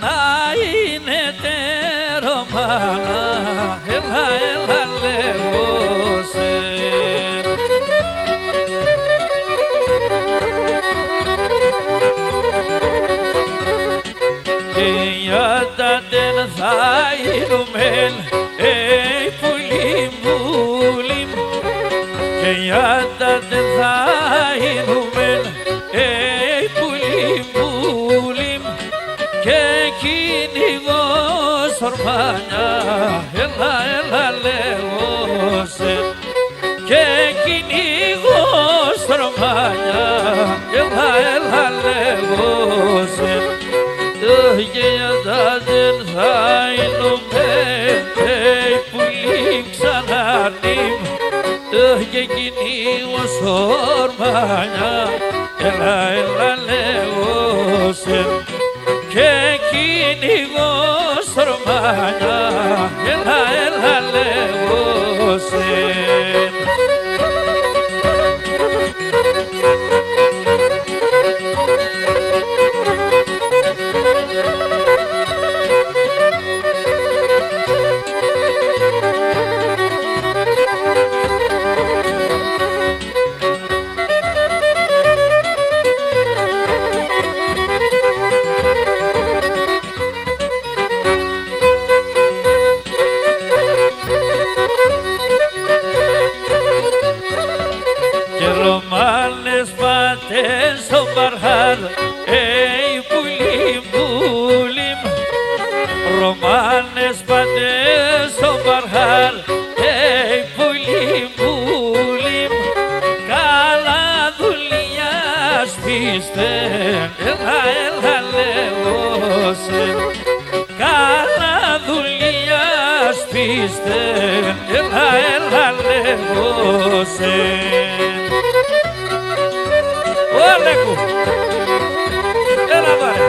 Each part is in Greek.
να είναι τερομάνα, έλα, έλα λέγωσε. Και για τα δεν θα ήρμεν, πουλί πουλί, και για τα δεν θα ήρμεν, πουλί πουλί, και κυνηγός ορμάνια, έλα, έλα λέγωσε. Και κυνηγός ορμάνια, έλα, έλα λέγωσε. Και για τα δεν θα είνουμε, πουλί ξανάρνημ, και κυνηγός ορμάνια, έλα, έλα λέγωσε. Και κυνηγός ορμάνια, έλα, έλα λέγωσε. Στο μπαρχάρ, πουλί πουλί, Ρωμάνες πατές στο μπαρχάρ, πουλί πουλί, καλά δουλειά σπίστε, έλα, έλα λέγωσε. Καλά δουλειά σπίστε, έλα, έλα λέγωσε. Λέγω, έλα πάρε.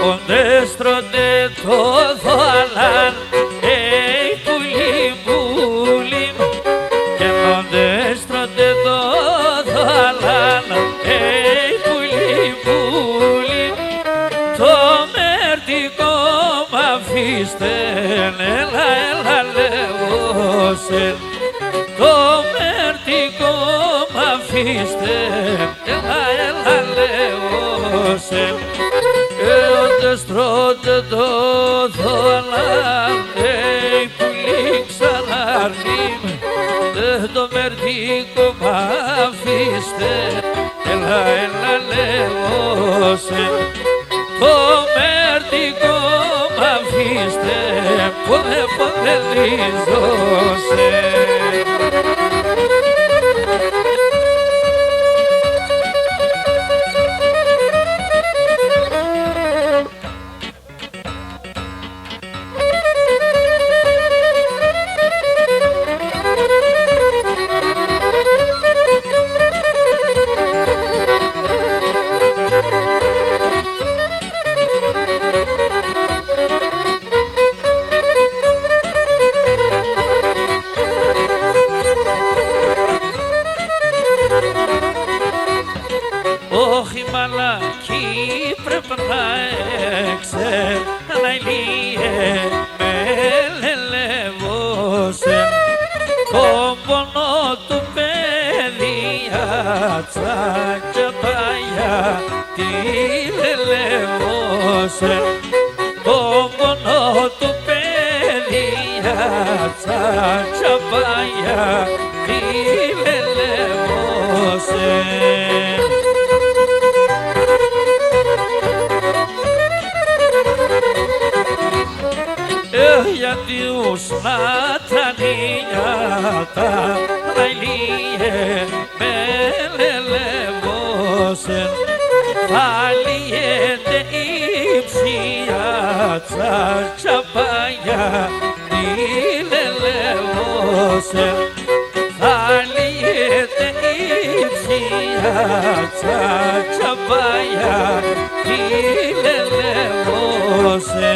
Ο δέστρωτε το θωαλάν, πουλί πουλί, και ο δέστρωτε το θωαλάν, πουλί πουλί, το μερτικό μ' αφήστε, έλα, έλα λέγωσε. Το μερτικό μ' αφήστε, έλα, έλα λέγωσε. Όντες τρώτε το θολάν, πουλί ξανάρνημ, το μερτικό μ' αφήστε, έλα, έλα λέγωσε. Το μερτικό μ' αφήστε, πότε πότε λίζωσε. Όχι μαλακή πρέπει να εξελαιλίε με λελεύωσε. Το πόνο του παιδιά τσάκια παγιά τη λελεύωσε. Το πόνο του παιδιά τσάκια παγιά τη λελεύωσε. Γιατί ουσνά τα νύχτα λαιλίε με λελεύωσε. Αλλιέται η ψία τσάκια παγιά τη λελεύωσε. Αλλιέται η ψία τσάκια παγιά τη λελεύωσε.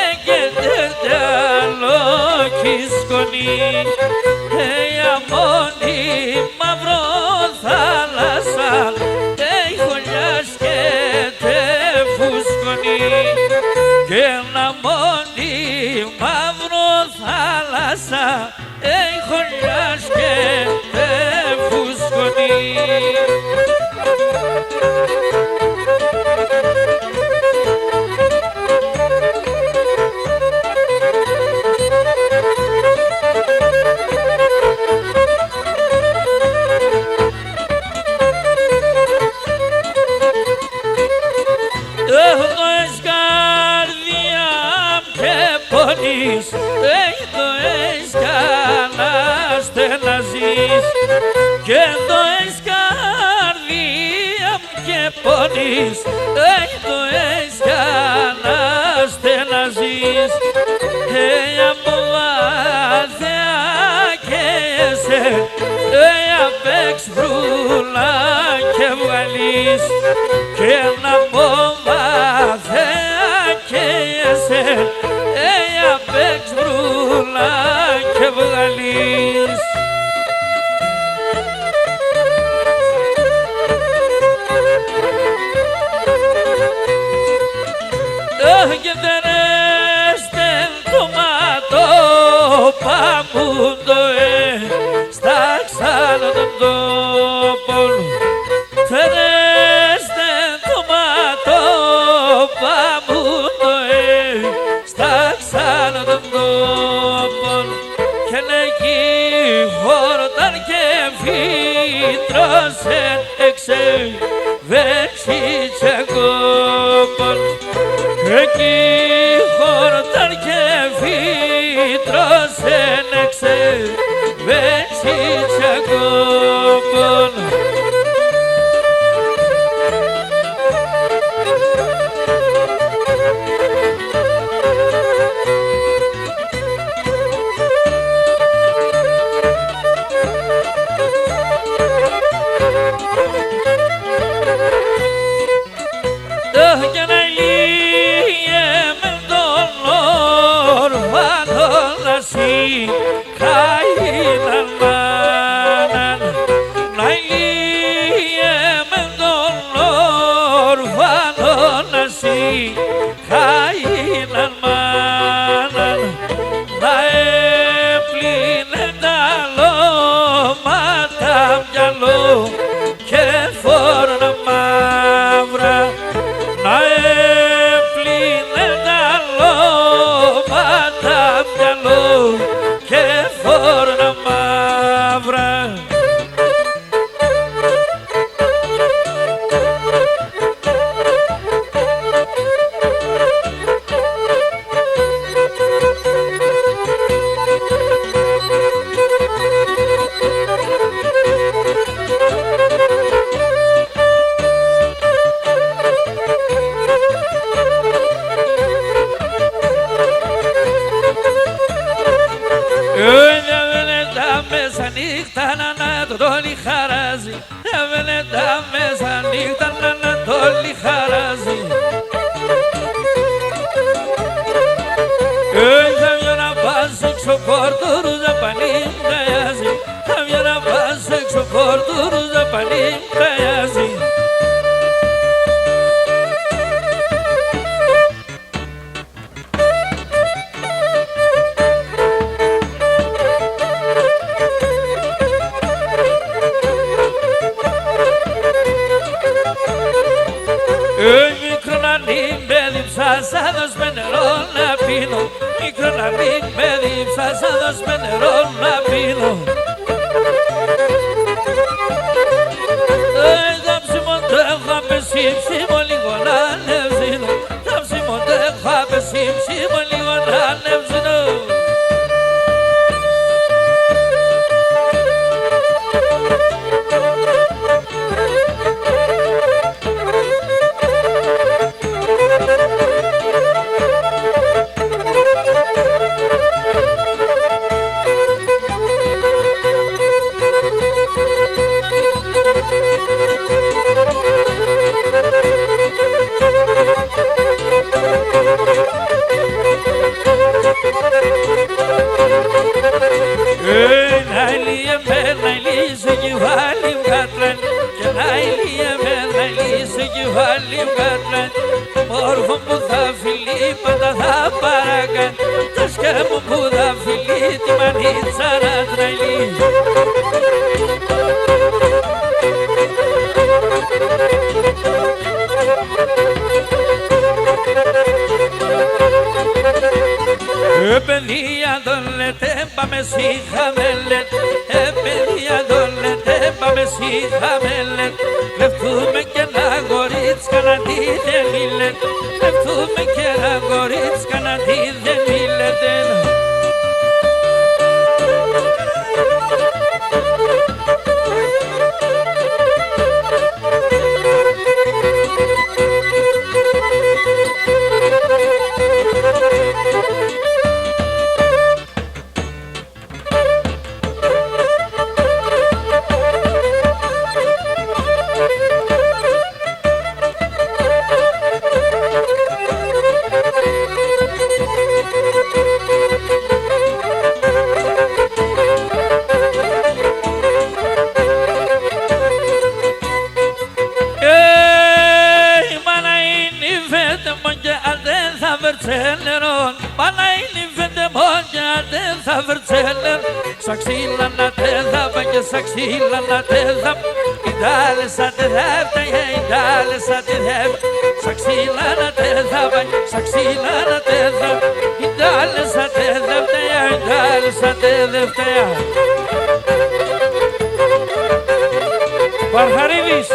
έγκαιται άλλο κι σκονή αμόνη μαύρο θάλασσα χωλιάσκεται φουσκονή και ένα μόνη μαύρο θάλασσα χωλιάσκεται φουσκονή. Έχεις καρδιά και πονείς, έχεις καλά στενά ζεις και το έχεις καρδιά και πονείς, έχεις καλά στενά ζεις απ' βάθεα καίσαι απ' έξ βρούλα και βγαλείς και να απ' έξ βρούλα και βγαλείς. Και τερέστε το μάτο παμούντο στα ξάλα των τόπων. Τερέστε το μάτο παμούντο στα ξάλα των τόπων και εκεί χόρταν και φύτρωσεν εξεβέξιτσε κόπων. Εκεί χόρταν και φύτρωσεν εξεβέξιτσε κόπων. πάλι βγάτρα. Μόρφο μου θα φιλεί, πάντα θα παρακάνει. Τα σκιά μου που θα φιλεί, τη μανίτσα να τρελεί. Παιδιά το λέτε, πάμε σίχα με λέτε. Παιδιά το λέτε, πάμε σίχα με λέτε. Λεφτούμε και ένα κορίτσκα να τι δεν μιλέτε. Λεφτούμε και ένα κορίτσκα να τι δεν μιλέτε. Mana ini vende monja den θα βρτσέλεν. Σαξίλα να τέθαπα και σαξίλα να τέθαπ. Η τάλεσα τεθέπτα, η τάλεσα τεθέπ. Σαξίλα να τέθαπα, σαξίλα να τέθαπ. Η τάλεσα τεθέπτα, η τάλεσα τεθέπτα. Παρχαρίδης.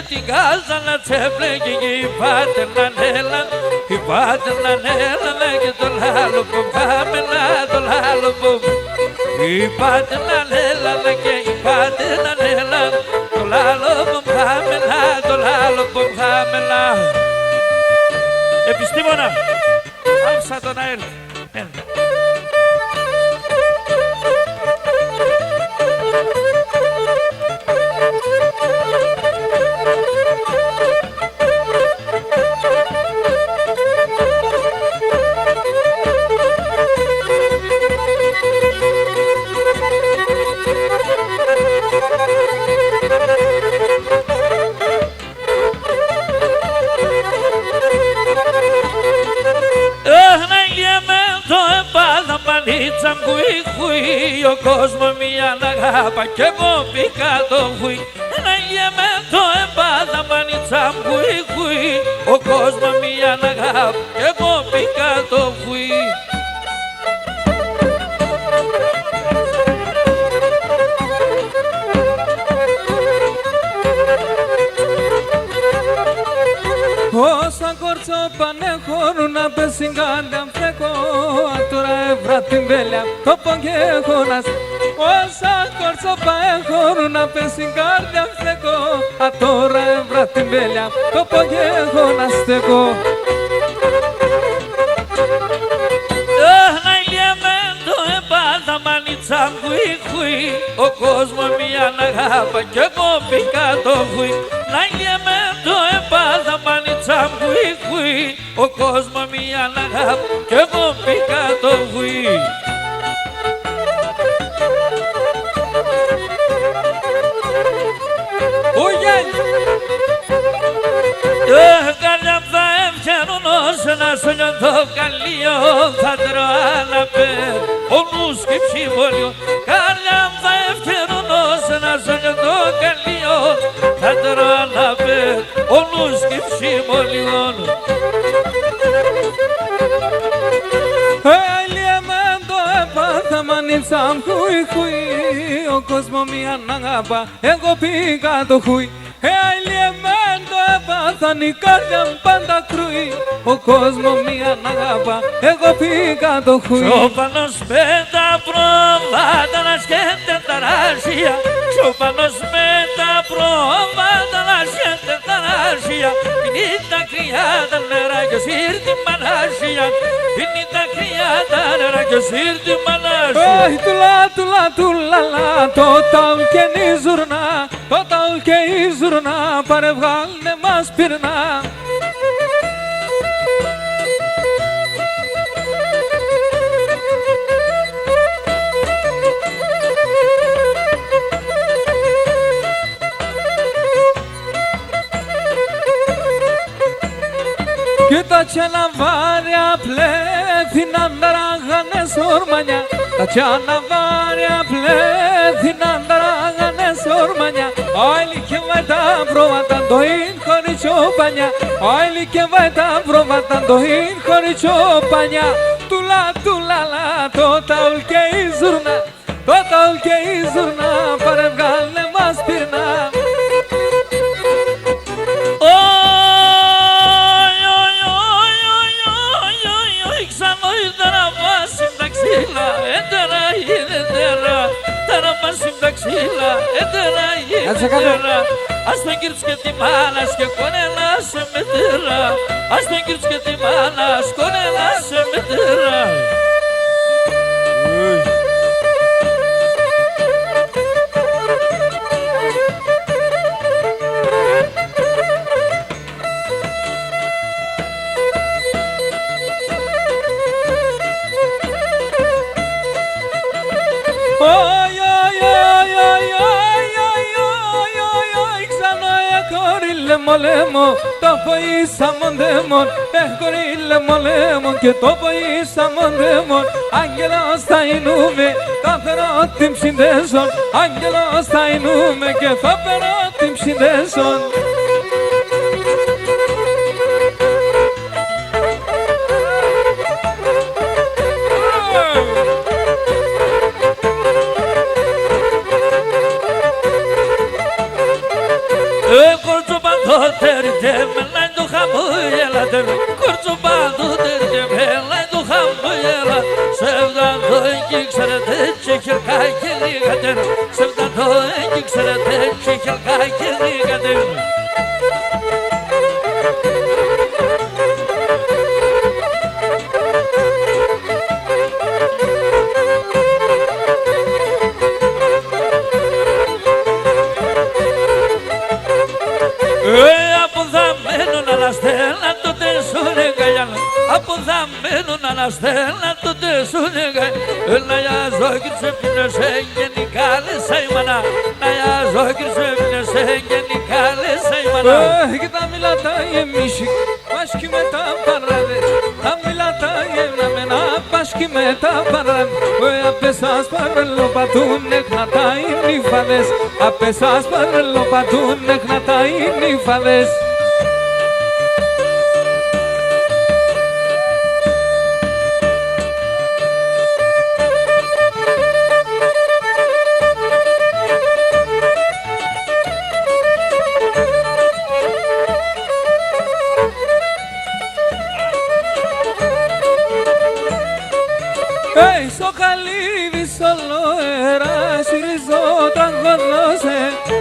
Την κάλτσα να τσέπλεγε και η πάτερ να νέλαν, η πάτερ να νέλαν και το λάλο που κάμελα, το λάλο που η πάτερ να νέλαν και η πάτερ να νέλαν, το λάλο που κάμελα, το λάλο που κάμελα. Επιστήμονα, άμψα τον αέρα. Μανίτσα χουί χουί, ο κόσμος μια αγάπα κι εγώ πήγα το χουί. Ένα γεμέτο εμπάδα μανίτσα χουί χουί, ο κόσμος μια αγάπα κι εγώ πήγα το χουί. Όσα κορτσό πάνε χωρούν να πέσει κάλια φρέκο, τώρα έβρα την βέλια το πόγε χώνας. Όσα κορτσό πάνε χωρούν να πέσει κάλια φρέκο, τώρα έβρα την βέλια το πόγε χώνας στεκό. Μανίτσα χουί χουί, ο κόσμος μια αγάπα κι εγώ πήγα το χουί. Να γεμέ το εμπάδα μανίτσα χουί χουί, ο κόσμος μια αγάπα κι εγώ πήγα το χουί. Καλιά θα εύχαινουν όσο να σου νιώθω καλείο, θα τρώναπε ο νους και ψηβόλιο. Καλιά θα εύχαινουν όσο να σου νιώθω καλείο, θα τρώναπε ο νους και ψηβόλιο. Ελιεμέντο έπαθα μανίτσα χουί χουί, ο κόσμος μια αγάπα, εγώ πήγα το χουί. Ελιεμέντο έπαθαν η καρδιά μου πάντα κρούει, ο κόσμος μια αγάπα, εγώ πήγα το χουί. Σοπανός με τα πρόβατα να σκέφτε τα ράσια, σοπανός με τα πρόβατα να σκέφτε τα ράσια. Πίνει τα κρυά τα νερά και σύρτη μανάσια, πίνει τα κρυά τα νερά και σύρτη μανάσια. Τουλά τουλα, το ταουλ και η ζουρνά, το ταουλ και η ζουρνά, πάρε βγάλε μας πυρνά. Κοίτα και να βάρια πλέθυναν ταράγανες ορμανιά. Τα και να βάρια πλέθυναν ταράγανες ορμανιά. Άιλι και βάει τα πρόβατα το ίν χωριτσόπανιά. Άιλι και βάει τα πρόβατα το ίν χωριτσόπανιά. Τουλα, το ταουλ και η ζουρνά, το ταουλ και η ζουρνά, πάρε βγάλε μας πυρνά. Ας τον κύριος και τη μάνα σκεκόνελα σε μετέρα. Ας τον κύριος και τη μάνα σκόνελα σε μετέρα. Λέμο, το ποίησα μοντέμον, έχωρι λέμον και το ποίησα μοντέμον. Άγγελος θα εινούμε, θα φέρω την ψυντέσον. Άγγελος θα εινούμε και θα φέρω την ψυντέσον. Μελάει το χαμόγελα, κορτσοπάντου μελάει το χαμόγελα. Σεβδαντό εκεί ξέρετε και χερκάκι λίγατε. Σεβδαντό εκεί ξέρετε και χερκάκι λίγατε. Αναστέλνα το τεσούνε καγιάλα. Από θα μένουν αναστέλνα το τεσούνε καγιάλα. Να γιάζω και σε γενικά λες αιμανά. Να γιάζω και σε γενικά λες αιμανά. Και τα μιλάτα εμίσι, πάσχει με τα παράδες. Τα μιλάτα εμναμένα, πάσχει με τα παράδες. Απέσας παρελοπατούν εκνατά οι νύφαδες. Απέσας παρελοπατούν εκνατά οι νύφαδες. Στο καλύβι σολοέρα σιριζό τραγωδώσε.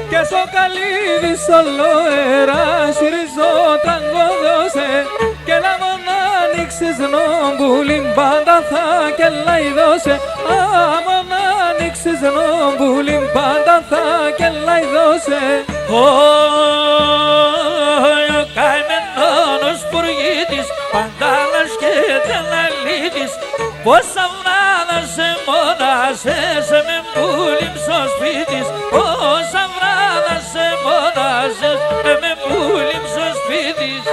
Και στο καλύβι σολοέρα σιριζό τραγωδώσε. Και να μον ανοίξεις νομπούλιν πάντα θα και λαϊδώσε. Μον ανοίξεις νομπούλιν πάντα θα και λαϊδώσε. Ο καημένος πουργίτης παντάλας και τελαλίτης. Πόσα βράδια σε μόνασες με πουλήμ στο σπίτης. Πόσα βράδια σε μόνασες με πουλήμ στο σπίτης.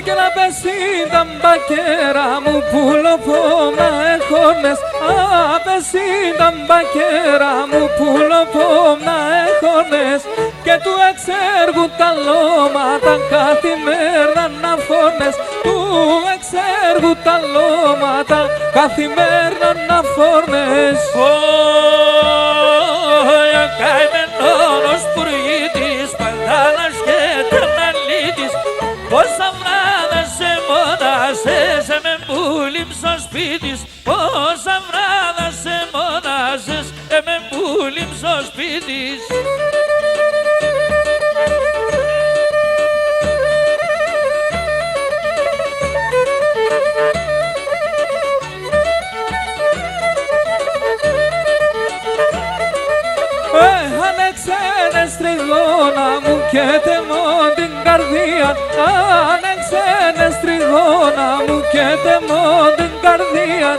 Και να πέσει τα μπακέρα μου πουλοπόμνα έχονες. Πέσει τα μπακέρα μου πουλοπόμνα έχονες. Και του εξέργου τα λώματα καθημερινά να φώνες. Του εξέργου τα λώματα καθημερινά να φώνες. Ο καημένος πουργίτης παντάλας και τερναλίτης. Πόσα βράδια σε μόνασες με πουλήμ στο σπίτης. Πόσα βράδια σε μόνασες με πουλήμ στο σπίτης. άνοιξε στριγώνα μου και τεμώ την καρδία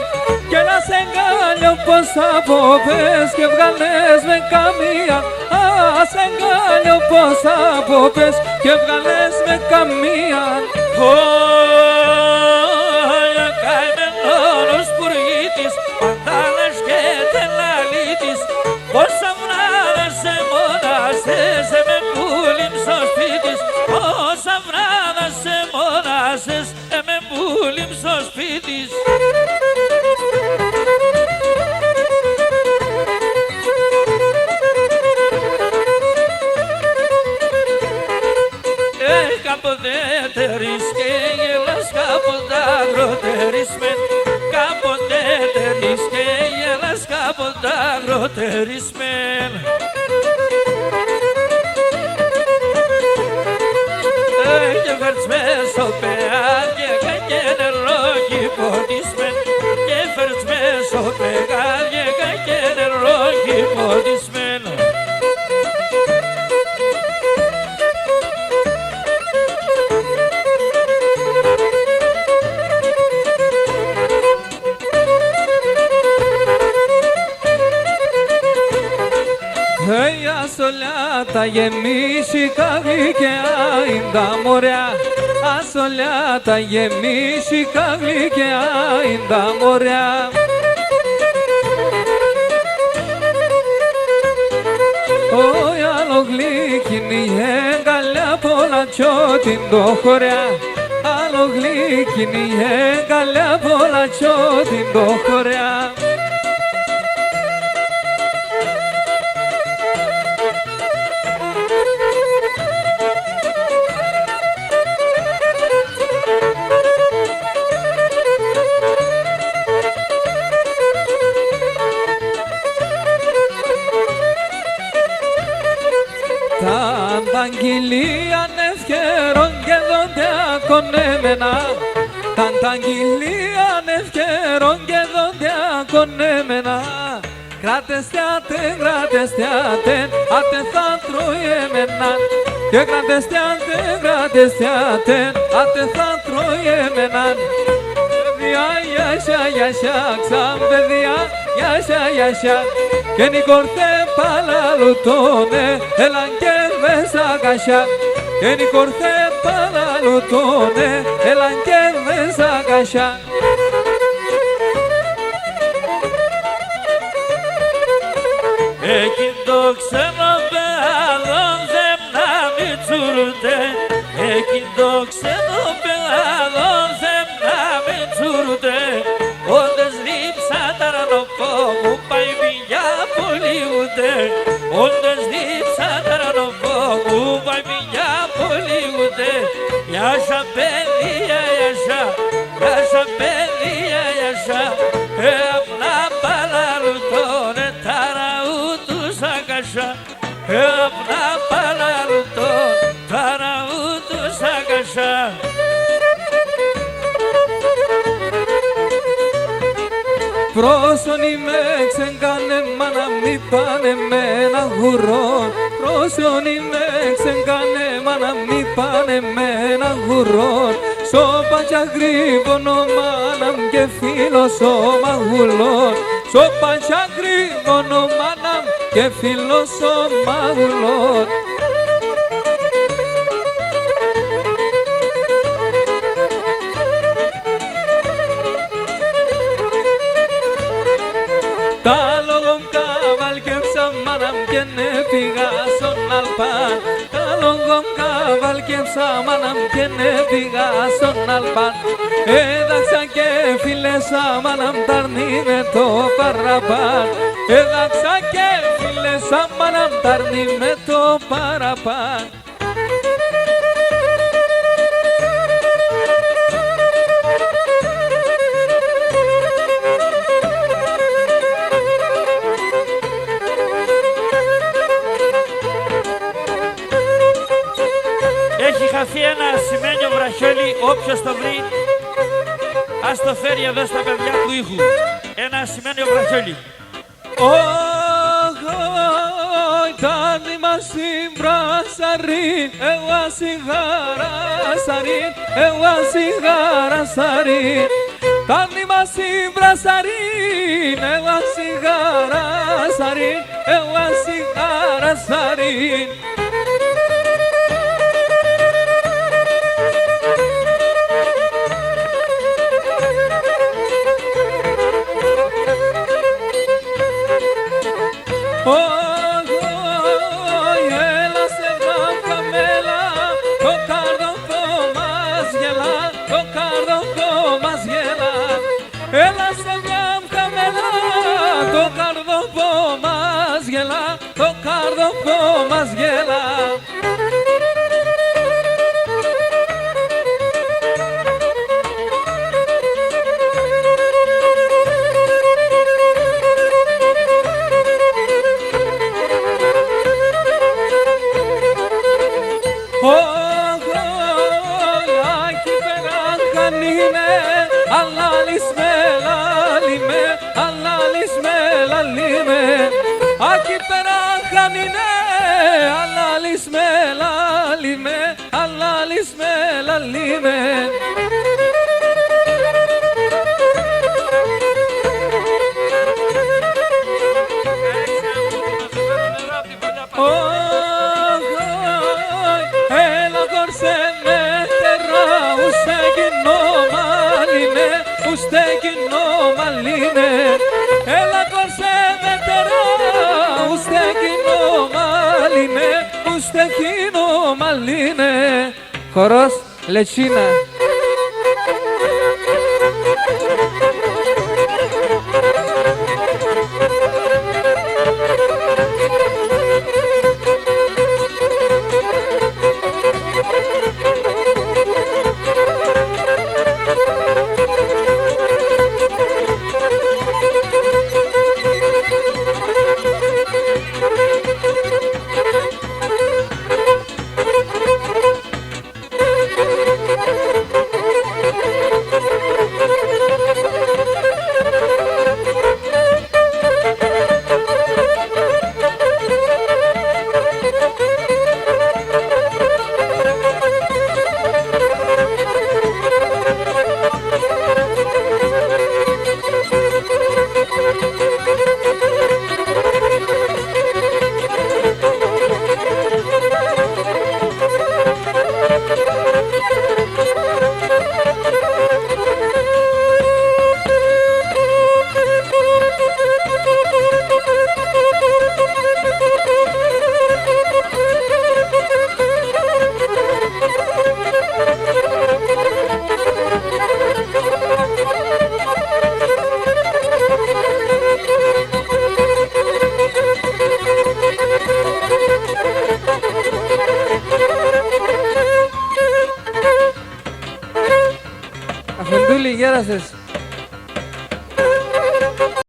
και να σε εγκάλιο πως απόπες και βγάλες με καμία. Σε εγκάλιο πως απόπες και βγάλες με καμία. Ωια καημένος πουργίτης, παντάλες και τελαλίτης, πόσα βράδια σε μονάσες με πουλήμ στο σπίτης, πόσα βράδια σε μονάσες με πουλήμ στο σπίτης. Κάποτε τερείς και γελάς, κάποτε αγροτερισμεν. Κάποτε τερείς και γελάς, κάποτε αγροτερισμεν. Και φέρτς με στο πεγάδι και νερό κυπωτισμεν. Και φέρτς με στο πεγάδι και νερό κυπωτισμεν. Ασολιάτα γεμίσει γλυκιά είναι τα μωριά. Ασολιάτα γεμίσει γλυκιά είναι τα μωριά. Όχι άλλο γλυκίνη εγκαλιά πολλά τσότιν το χωριά. Άλλο γλυκίνη εγκαλιά πολλά τσότιν το χωριά. Τα αγγυλίαν ευκαιρών και δόντε ακονέμενα. Τα αγγυλίαν ευκαιρών και δόντε ακονέμενα. Κρατεστιάτεν, κρατεστιάτεν, άτε θα τρώει εμένα. Και κρατεστιάτεν, άτε θα τρώει εμένα. Παιδιά, γιασιά, γιασιά, ξαν παιδιά, γιασιά, γιασιά. Και νικορθέ παλαλουτώνε, έλαν και μέσα κασιά. Και νικορθέ παλαλουτώνε, έλαν και μέσα κασιά. Εκείν το ξένο παιδόν δεν να μην τσουρούτε. Εκείν το ξένο παιδόν δεν να μην τσουρούτε. Όντες λείψα τα ρανοφόγου πάει πηγιά πολύ ούτε. Όντες λείψα τα ρανοφόγου πάει πηγιά πολύ ούτε. Γιάσα παιδιά, γιάσα, γιάσα παιδιά, γιάσα. Απνά παλαλουτώνε τα ραούτους ακασά. Απνά παλαλουτώνε τα ραούτους ακασά. Πρόσωνοι με ξεγκάνε μάνα μη πάνε με ένα γουρόν. Πρόσωνοι με ξεγκάνε μάνα μη πάνε με ένα γουρόν. Σώπατσα γρήγονο μάναμ και φίλος ο μαγουλόν. Σώπατσα γρήγονο μάναμ και φίλος ο μαγουλόν. Τα λόγων καβαλκεύσα μάναμ και ναι πήγα στον Αλπάν. Τα λόγων καβαλκεύσα μάναμ και ναι πήγα στον Αλπάν. Έδαξα και φίλεσα μάναμ ταρνί με το παραπάν. Έδαξα και φίλεσα μάναμ ταρνί με το παραπάν. Έχει χαθεί ένα ασημένιο βραχιόλι, όποιος το βρει, ας το φέρει εδώ στα παιδιά του ήχου. Ένα ασημένιο βραχιόλι. Τάνι μας στην πράσαριν, εγώ σιγάρασαριν, εγώ σιγάρασαριν. Τάνι μας στην πράσαριν, εγώ σιγάρασαριν, εγώ σιγάρασαριν. Έλα σε μια καμένα, το καρδόφο μας γελά, το καρδόφο μας γελά. Aki perahanine alalis melalime alalis melalime. Έλα κορσέ με τερά ουστε κοινό μαλίνε ουστε κοινό μαλίνε. Έλα κορσέ με τερά ουστε κοινό μαλίνε ουστε κοινό μαλίνε. Χορός Λετσίνα. Αφεντούλη, γέρασες.